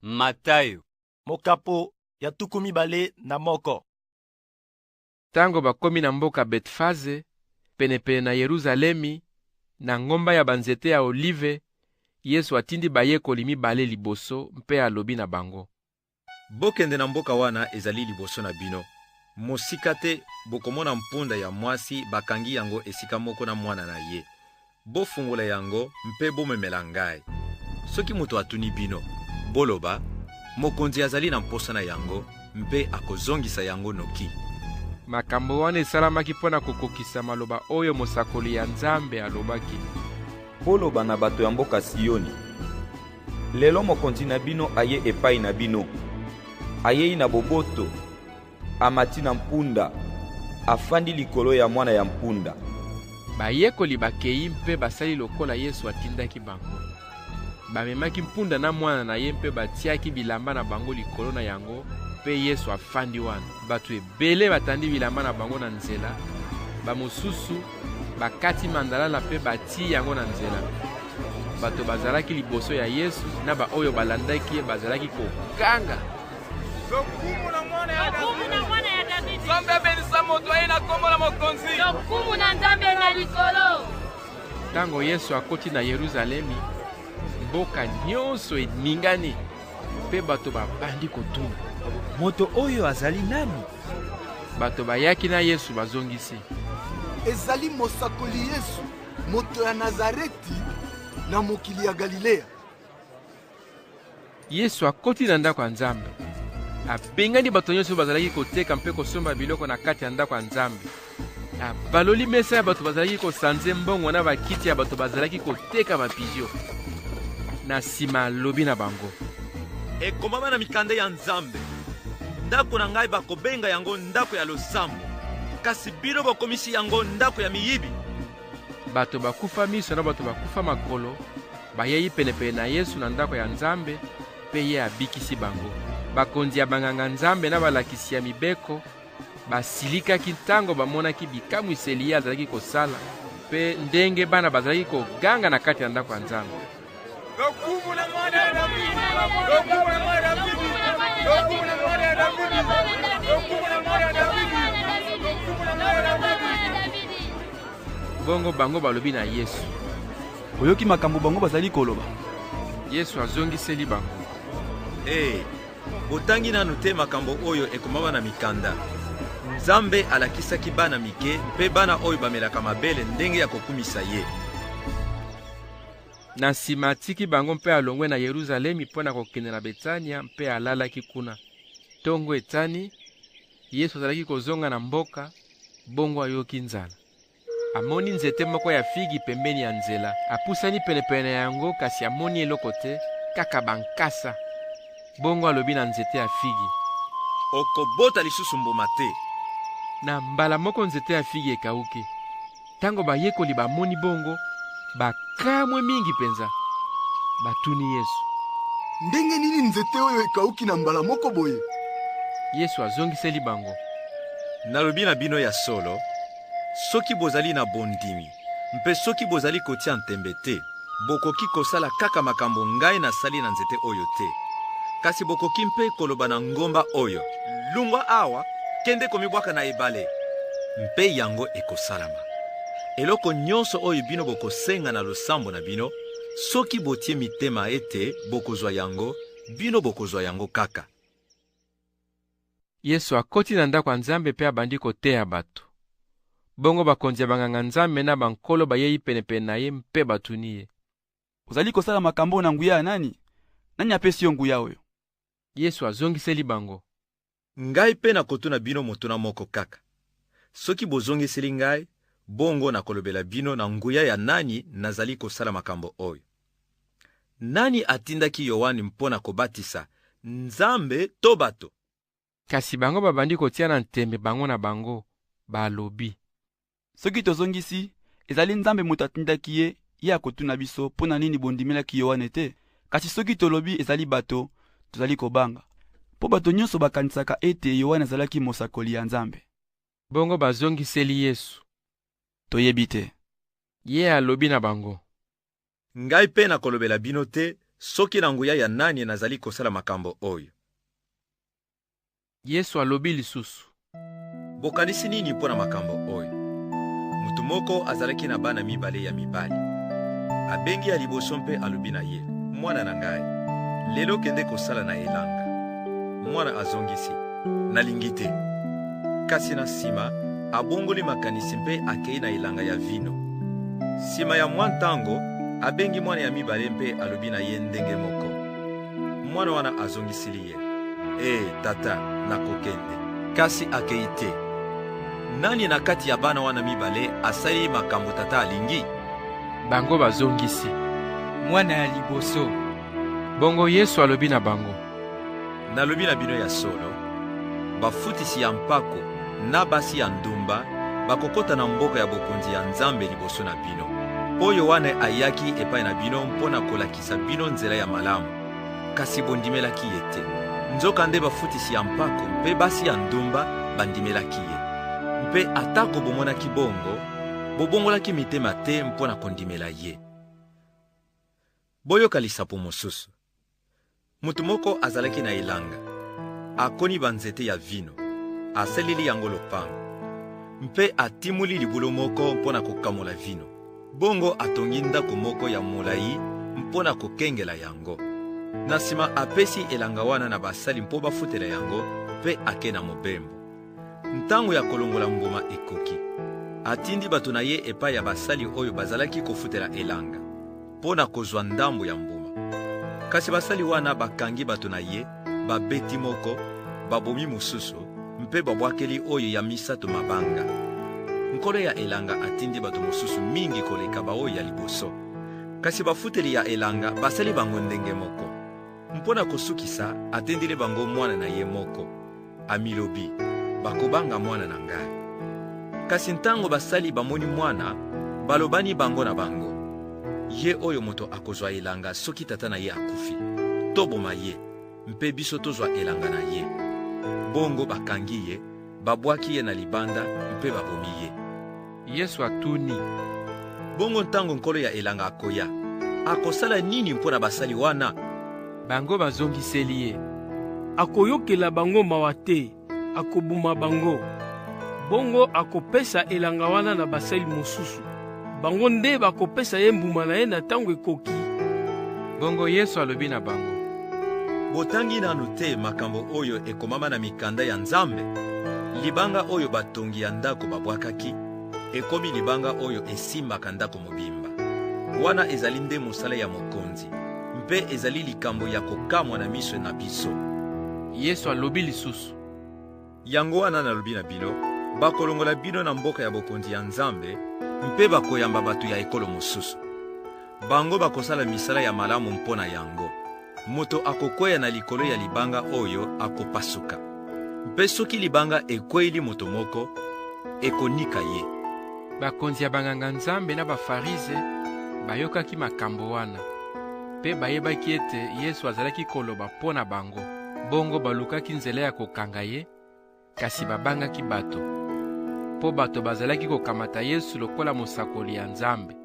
Matayo mokapo ya tuku mibale na moko. Tango bakomi na mboka Betfaze, penepene na Yeruzalemi, na ngomba ya banzete ya olive, Yesu atindi bayekoli mibale liboso mpe alobi na bango: Bokende na mboka wana ezali liboso na bino. Mosika te bokomona mpunda ya mwasi bakangi yango esika moko na mwana na ye. Bofungola yango mpe bomemela ngai. Soki moto atuni bino, boloba: mokonzi azali na mposa na yango mpe akozongisa yango noki. Makambo wana esalamaki mpona kokokisa maloba oyo mosakoli ya Nzambe alobaki: Boloba na bato ya mboka Sioni: lelo mokonzi na bino aye epai na bino. Ayei na boboto, amati na mpunda, afandi likolo ya mwana ya mpunda. Bayekoli bakei mpe basali lokola Yesu atindaki bango. Bamemaki mpunda na mwana na ye mpe batiaki bilamba na bango likolo na yango, mpe Yesu afandi wana. Bato ebele batandi bilamba na bango na nzela, bamosusu bakati mandalala mpe bati yango na nzela. Bato bazalaki liboso ya Yesu na ba oyo balandaki ye bazalaki kokanga: Lokumu na mwana ya Davidi. Nzambe abenisa moto aye na kombo na mokonzi. Lokumu na Nzambe na likolo. Tango Yesu akoti na Yeruzalemi, mboka nyonso eningani, mpe bato babandi kotuna: Moto oyo azali nani? Bato bayaki na Yesu bazongisi: ezali mosakoli Yesu, moto ya Nazareti na mokili ya Galilea. Yesu akoti na ndako ya Nzambe, abengani bato nyonso bazalaki koteka mpe kosomba biloko na kati ya ndako ya Nzambe. Abaloli mesa ya bato bazalaki kosanze mbongo na bakiti ya bato bazalaki koteka bapizio. Na nsima alobi na bango: Ekomama na mikanda ya Nzambe: ndako na ngai bakobenga yango ndako ya losambo, kasi bino bokomisi yango ndako ya miyibi. Bato bakufa miso na bato bakufa makolo bayei penepene na Yesu na ndako ya Nzambe, mpe ye abikisi bango. Bakonzi ya banganga Nzambe na balakisi ya mibeko basilikaki ntango bamonaki bikamwiseli ye azalaki kosala, mpe ndenge bana bazalaki koganga na kati ya ndako ya Nzambe: Lokumu na mwana ya Davidi. Lokumu na mwana ya Davidi. Lokumu na mwana ya Davidi. Lokumu na mwana ya Davidi. Lokumu na mwana ya Davidi. Bongo bango balobi na Yesu: Oyoki makambo bango bazali koloba? Yesu azongiseli bango: Botangi nanu te makambo oyo ekomama na mikanda. Nzambe alakisaki bana mike mpe bana oyo bamelaka mabele ndenge ya kokumisa ye. Na nsima atiki bango mpe alongwe na Yeruzalemi mpona kokende na Betania, mpe alalaki kuna. Tongo etani, Yesu azalaki kozonga na mboka, bongo ayoki nzala. Amoni nzete moko ya figi pembeni ya nzela. Apusani penepene yango, kasi amoni eloko te, kaka bankasa. Bongo alobi na nzete ya figi: Okobota lisusu mbuma te. Na mbala moko nzete ya figi ekauki. Tango bayekoli bamoni bongo, bakamwe mingi penza. Batuni Yesu: Ndenge nini nzete oyo ekauki na mbala moko boye? Yesu azongiseli bango: Nalobi na bino ya solo, soki bozali na bondimi, mpe soki bozali kotia ntembe te, bokoki kosala kaka makambo ngai nasali na nzete oyo te. Kasi bokoki mpe koloba na ngomba oyo: lungwa awa, kende komibwaka na ebale, mpe yango ekosalama. Eloko nyonso oyo bino bokosenga na losambo na bino, soki botie mitema ete bokozwa yango, bino bokozwa yango kaka. Yesu akoti na ndako ya Nzambe mpe abandi koteya bato. Bongo bakonzi ya banganga Nzambe na bankolo bayei penepene na ye mpe batuni ye: Ozali kosala makambo na nguya ya nani? Nani apesi yo nguya oyo? Yesu azongiseli bango: Ngai pe nakotuna bino motuna moko kaka. Soki bozongiseli ngai, bongo nakolobela bino na nguya ya nani nazali kosala makambo oyo. Nani atindaki Yohane mpona kobatisa, Nzambe to bato? Kasi bango babandi kotia na ntembe bango na bango, balobi: Soki tozongisi, ezali Nzambe moto atindaki ye, ye akotuna biso mpona nini bondimelaki Yohane te. Kasi soki tolobi ezali bato, tozali kobanga, po bato nyonso bakanisaka ete Yohane azalaki mosakoli ya Nzambe. Bongo bazongiseli Yesu: Toyebi te. Ye alobi na bango: Ngai pe nakolobela bino te, soki na nguya ya nani nazali kosala makambo oyo? Yesu alobi lisusu: Bokanisi nini mpo na makambo oyo? Mutu moko azalaki na bana mibale ya mibali. Abengi ya liboso mpe alobi na ye: Mwana na ngai, lelo kende kosala na elanga. Mwana azongisi: Nalingi te. Kasi na sima abongoli makanisi mpe akei na elanga ya vino. Sima ya mwa ntango abengi mwana ya mibale mpe alobi na ye ndenge moko. Mwana wana azongisili ye: tata, nakokende. Kasi akei te. Nani na kati ya bana wana mibale asali makambo tata alingi? Bango bazongisi: Mwana ya liboso. Bongo Yesu alobi na bango: Nalobi na bino ya solo, bafutisi ya mpako na basi ya ndumba bakokota na mboka ya bokonzi ya Nzambe liboso na bino. Po Yohane ayaki epai na bino mpona kolakisa bino nzela ya malamu, kasi bondimelaki ye te. Nzokande bafutisi ya mpako mpe basi ya ndumba bandimelaki ye. Mpe atako bomonaki bongo, bobongolaki mitema te mpona kondimela ye. Boyoka lisapo mosusu. Mutu moko azalaki na elanga, akoni banzete ya vino, asaleli yango lopango, mpe atimuli libulo moko mpona kokamola vino. Bongo atongi ndako moko ya molai mpona kokengela yango. Na sima apesi elanga wana na basali mpo bafutela yango mpe ake na mobembo. Ntango ya kolongola mbuma ekoki, atindi bato na ye epai ya basali oyo bazalaki kofutela elanga mpona kozwa ndambo ya mbuma. Kasi basali wana bakangi bato na ye, babeti moko, babomi mosusu, mpe babwakeli oyo ya misato mabanga. Nkolo ya elanga atindi bato mosusu mingi koleka baoyo ya liboso. Kasi bafuteli ya elanga basali bango ndenge moko. Mpona kosukisa atendile bango mwana na ye moko. Amilobi: Bakobanga mwana na ngai. Kasi ntango basali bamoni mwana, balobani bango na bango: Ye oyo moto akozwa elanga soki tata na ye akufi, toboma ye, mpe biso tozwa elanga na ye. Bongo bakangi ye, babwaki ye na libanda, mpe babomi ye. Yesu atuni: Bongo ntango nkolo ya elanga akoya, akosala nini mpona basali wana? Bango bazongiseli ye: Akoyokela bango mawa te, akobuma bango. Bongo akopesa elanga wana na basali mosusu. Bango nde bakopesa ye mbuma na ye na ntango ekoki. Bongo Yesu alobi na bango: Botangi nanu te makambo oyo ekomama na mikanda ya Nzambe? Libanga oyo batongi ya ndako babwakaki, ekomi libanga oyo esimbaka ndako mobimba. Wana ezali nde mosala ya mokonzi, mpe ezali likambo ya kokamwa na miso na biso. Yesu alobi lisusu: Yango wana nalobi na bino, bakolongola bino na mboka ya bokonzi ya Nzambe, mpe bakoyamba bato ya ekolo mosusu. Bango bakosala misala ya malamu mpona yango. Moto akokwea na likolo ya libanga oyo akopasuka. Mpe soki libanga ekweli moto moko, ekonika ye. Bakonzi ya banganga Nzambe na bafarize bayokaki makambo wana, mpe bayebaki ete Yesu azalaki koloba mpo na bango. Bongo balukaki nzela ya kokanga ye, kasi babangaki bato, mpo bato bazalaki kokamata Yesu lokola mosakoli ya Nzambe.